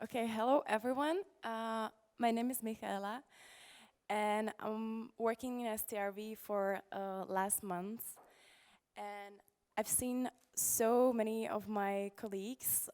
Okay, hello everyone. My name is Michaela, and I'm working in STRV for last month. And I've seen so many of my colleagues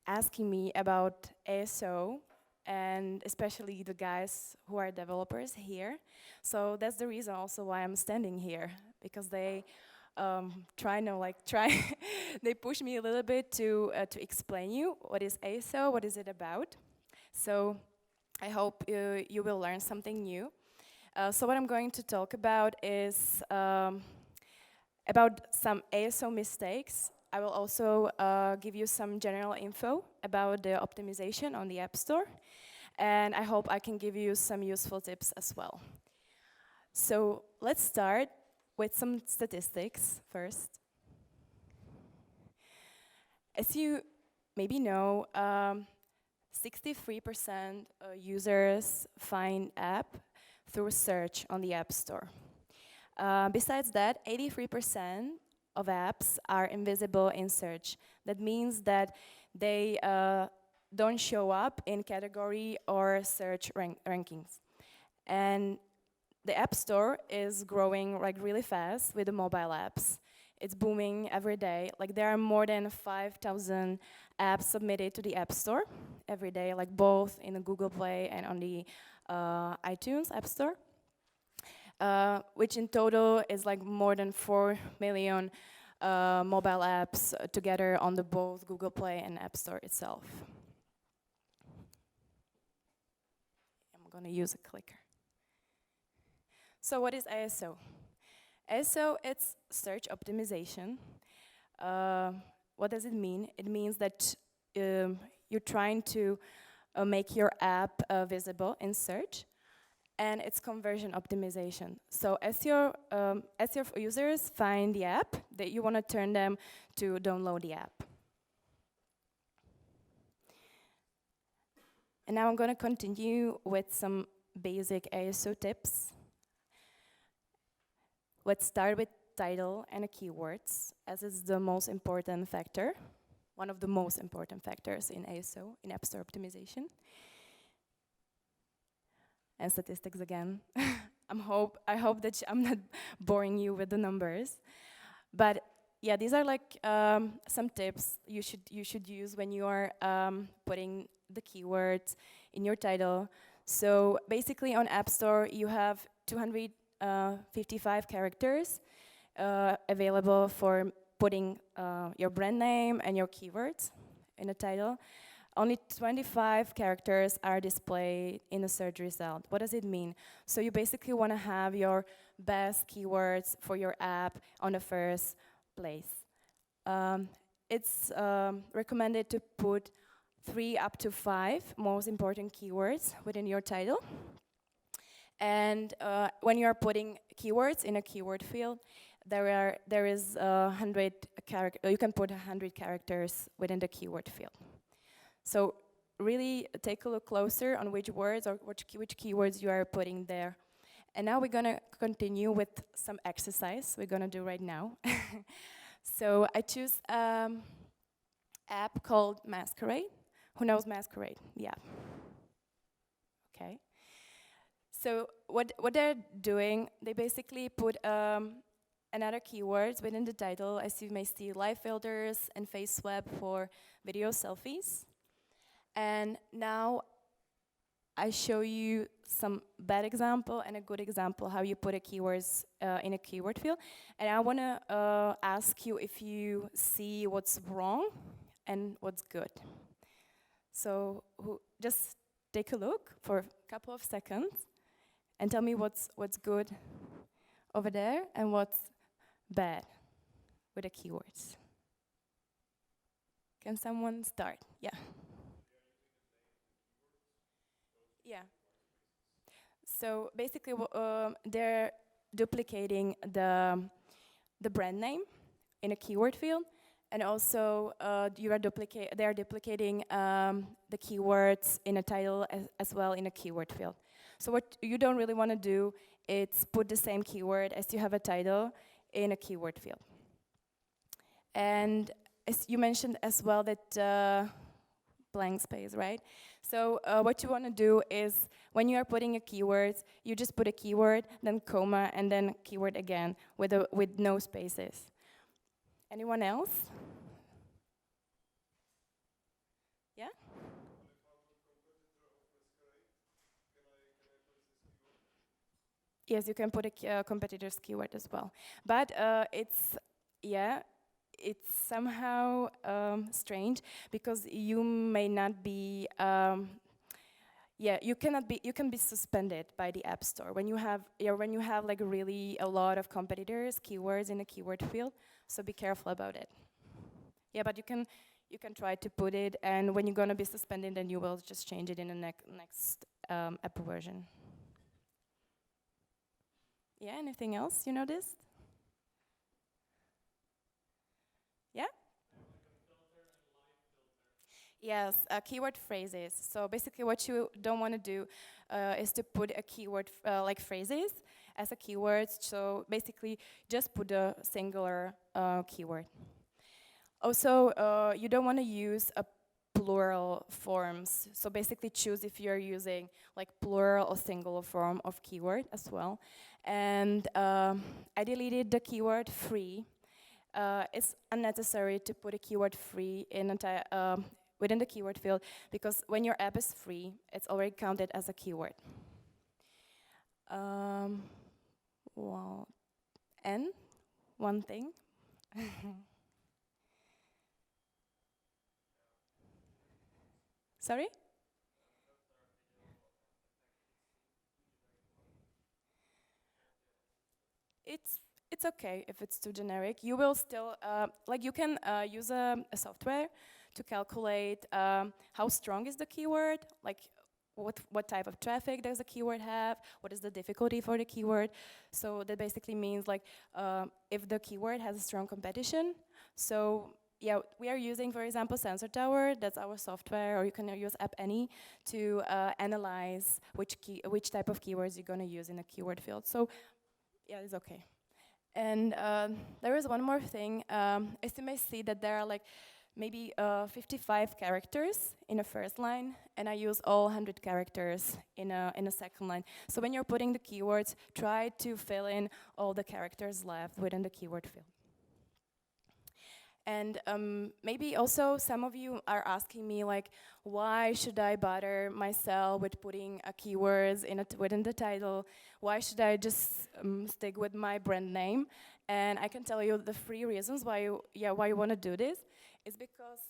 asking me about ASO, and especially the guys who are developers here. So that's the reason also why I'm standing here, because they try they push me a little bit to explain you what is ASO, what is it about. So I hope you will learn something new. So what I'm going to talk about is about some ASO mistakes. I will also give you some general info about the optimization on the App Store, and I hope I can give you some useful tips as well. So let's start with some statistics first. As you maybe know, 63% users find app through search on the App Store. Besides that, 83% of apps are invisible in search. That means that they don't show up in category or search rankings. And the App Store is growing like really fast with the mobile apps. It's booming every day. Like there are more than 5,000 apps submitted to the App Store every day, like both in the Google Play and on the iTunes App Store, which in total is like more than 4 million mobile apps together on the both Google Play and App Store itself. I'm gonna use a clicker. So what is ASO? ASO, it's search optimization. What does it mean? It means that you're trying to make your app visible in search, and it's conversion optimization. So as your users find the app, that you want to turn them to download the app. And now I'm going to continue with some basic ASO tips. Let's start with title and keywords, as it's the most important factor, one of the most important factors in ASO, in App Store optimization. And statistics again. I hope that I'm not boring you with the numbers. But yeah, these are like some tips you should use when you are putting the keywords in your title. So basically on App Store you have 255 characters available for putting your brand name and your keywords in a title. Only 25 characters are displayed in the search result. What does it mean? So you basically want to have your best keywords for your app on the first place. It's recommended to put 3 up to 5 most important keywords within your title. And when you are putting keywords in a keyword field, there is 100 characters. You can put 100 characters within the keyword field. So really take a look closer on which words or which keywords you are putting there. And now we're gonna continue with some exercise we're gonna do right now. So I choose app called Masquerade. Who knows Masquerade? Yeah. Okay. So what they're doing, they basically put another keywords within the title, as you may see, live filters and face swap for video selfies. And now I show you some bad example and a good example how you put a keywords in a keyword field. And I want to ask you if you see what's wrong and what's good. So just take a look for a couple of seconds and tell me what's good over there and what's bad with the keywords. Can someone start? Yeah. Yeah. So basically, they're duplicating the brand name in a keyword field, and also they are duplicating the keywords in a title as well in a keyword field. So what you don't really want to do is put the same keyword as you have a title in a keyword field. And as you mentioned as well that blank space, right? So what you want to do is when you are putting a keyword, you just put a keyword, then comma, and then keyword again with no spaces. Anyone else? Yeah? Yes, you can put a competitor's keyword as well. But yeah, it's somehow strange because you may not be, yeah, you can be suspended by the App Store when you have like really a lot of competitors, keywords in the keyword field. So be careful about it. Yeah, but you can try to put it, and when you're gonna be suspended, then you will just change it in the next app version. Yeah, anything else you noticed? Yeah? Yes, keyword phrases. So basically what you don't want to do is to put a keyword like phrases as a keyword. So basically just put a singular keyword. Also, you don't want to use a plural forms. So basically choose if you're using like plural or singular form of keyword as well. And I deleted the keyword free. It's unnecessary to put a keyword free within the keyword field because when your app is free, it's already counted as a keyword. Well, and one thing. Sorry? It's it's okay if it's too generic. You will still like you can use a software to calculate how strong is the keyword, like what type of traffic does the keyword have, what is the difficulty for the keyword. So that basically means like if the keyword has a strong competition. So yeah, we are using, for example, Sensor Tower. That's our software, or you can use App Any to analyze which type of keywords you're going to use in a keyword field. So yeah, it's okay. And there is one more thing. As you may see that there are like maybe 55 characters in a first line, and I use all 100 characters in a second line. So when you're putting the keywords, try to fill in all the characters left within the keyword field. And maybe also some of you are asking me like, why should I bother myself with putting keywords within the title? Why should I just stick with my brand name? And I can tell you the three reasons why you want to do this is because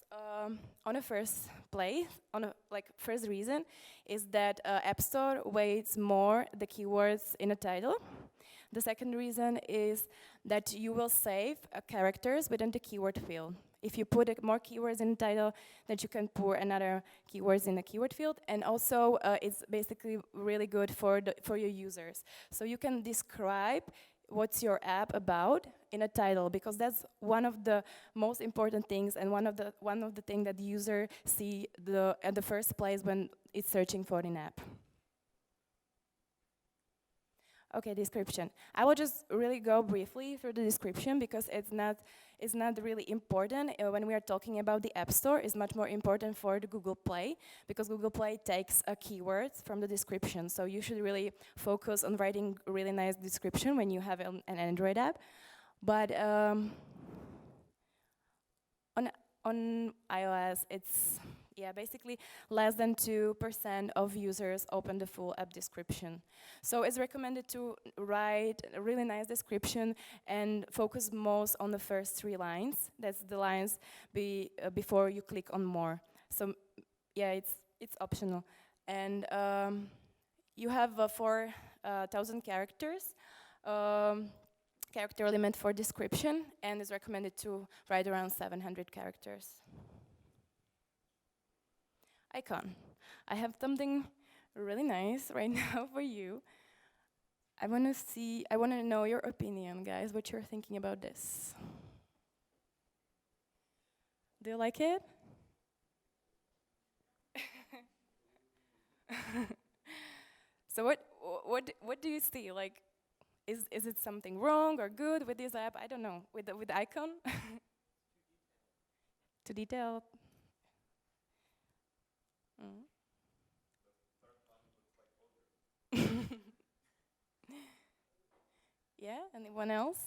on a first place, first reason is that App Store weights more the keywords in a title. The second reason is that you will save characters within the keyword field. If you put more keywords in the title, then you can pour another keywords in the keyword field. And also, it's basically really good for your users. So you can describe what's your app about in a title, because that's one of the most important things and one of the things that the user see at the first place when it's searching for an app. Okay, description. I will just really go briefly through the description because it's not really important when we are talking about the App Store. It's much more important for the Google Play because Google Play takes keywords from the description. So you should really focus on writing really nice description when you have an Android app. But on iOS, it's basically less than 2% of users open the full app description. So it's recommended to write a really nice description and focus most on the first 3 lines. That's the lines before you click on more. So yeah, it's optional. And you have 4,000 characters. Character limit for description, and it's recommended to write around 700 characters. Icon. I have something really nice right now for you. I want to know your opinion, guys, what you're thinking about this. Do you like it? So what do you see? Like, is it something wrong or good with this app? I don't know. With the icon? Too detailed. Mm. Yeah, anyone else?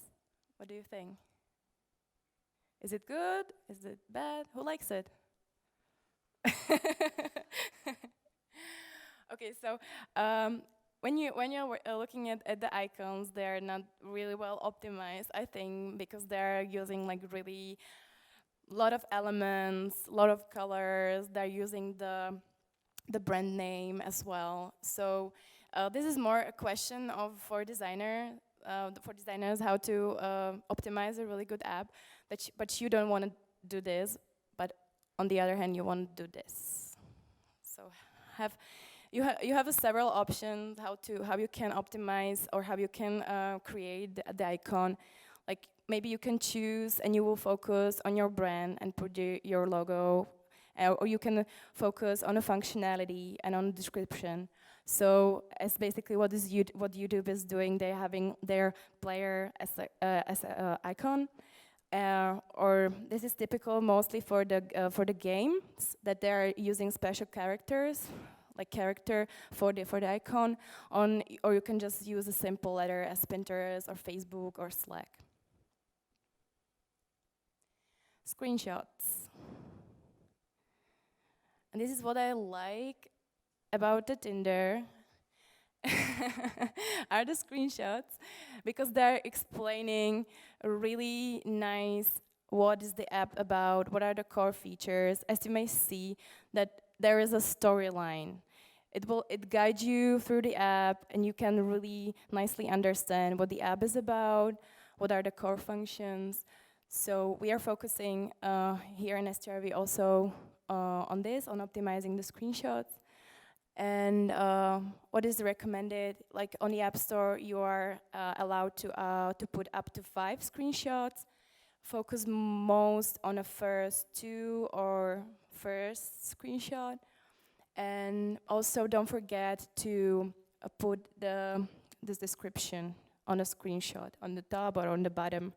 What do you think? Is it good? Is it bad? Who likes it? Okay, so when you're looking at the icons, they're not really well optimized, I think, because they're using like really lot of elements, lot of colors. They're using the brand name as well. So this is more a question of for designers how to optimize a really good app. But you don't want to do this. But on the other hand, you want to do this. So have you have several options how you can optimize or how you can create the icon. Like maybe you can choose and you will focus on your brand and put your logo, or you can focus on a functionality and on description. So as basically what YouTube is doing, they're having their player as a icon. Or this is typical mostly for the games that they're using special characters, like character for the icon on, or you can just use a simple letter as Pinterest or Facebook or Slack. Screenshots. And this is what I like about the Tinder are the screenshots, because they're explaining really nice what is the app about, what are the core features. As you may see, that there is a storyline. It guide you through the app, and you can really nicely understand what the app is about, what are the core functions. So we are focusing here in STRV also on this, on optimizing the screenshots. And what is recommended? Like on the App Store, you are allowed to put up to 5 screenshots. Focus most on a first 2 or first screenshot. And also don't forget to put this description on a screenshot, on the top or on the bottom.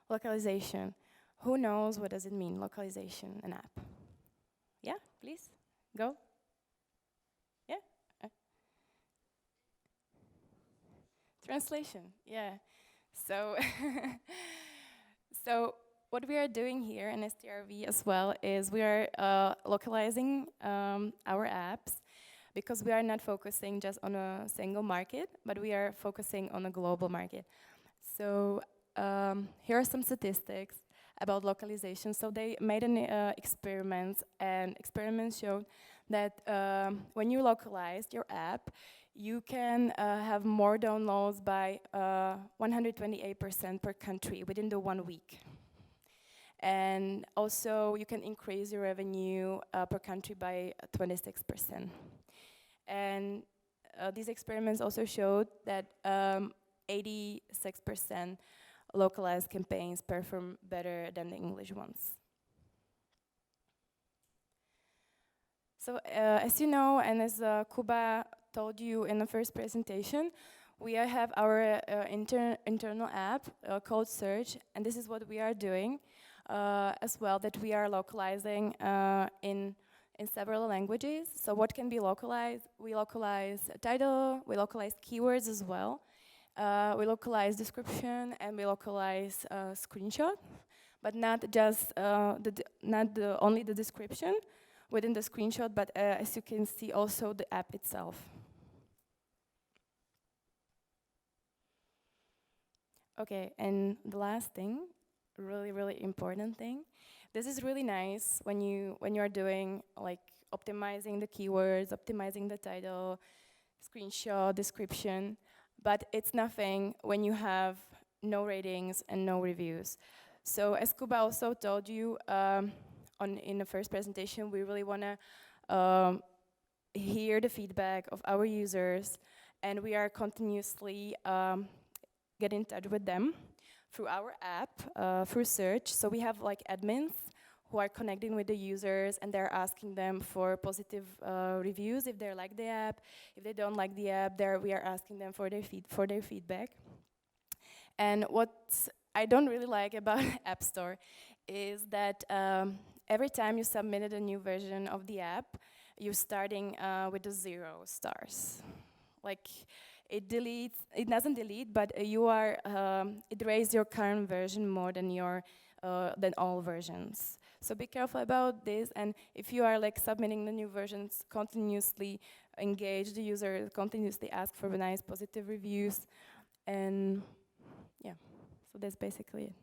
Localization. Who knows what does it mean, localization, an app? Yeah, please, go. Yeah. Translation, yeah. So, so what we are doing here in STRV as well is we are localizing our apps, because we are not focusing just on a single market, but we are focusing on a global market. So here are some statistics about localization. So they made an experiment, and experiments showed that when you localize your app, you can have more downloads by 128% per country within the 1 week. And also you can increase your revenue per country by 26%. And these experiments also showed that 86% localized campaigns perform better than the English ones. So as you know, and as Kuba told you in the first presentation, we have our internal app called Search, and this is what we are doing as well, that we are localizing in several languages. So what can be localized? We localize title, we localize keywords as well. We localize description, and we localize screenshot, but not just only the description within the screenshot, but as you can see, also the app itself. Okay, and the last thing, really important thing. This is really nice when you are doing like optimizing the keywords, optimizing the title, screenshot, description. But it's nothing when you have no ratings and no reviews. So as Kuba also told you in the first presentation, we really want to hear the feedback of our users, and we are continuously get in touch with them through our app, through Search. So we have like admins who are connecting with the users, and they're asking them for positive reviews if they like the app. If they don't like the app, we are asking them for their feedback. And what I don't really like about App Store is that every time you submitted a new version of the app, you're starting with the 0 stars. Like, it doesn't delete, but it raises your current version more than than all versions. So be careful about this, and if you are like submitting the new versions, continuously engage the user, continuously ask for nice positive reviews, and yeah, so that's basically it.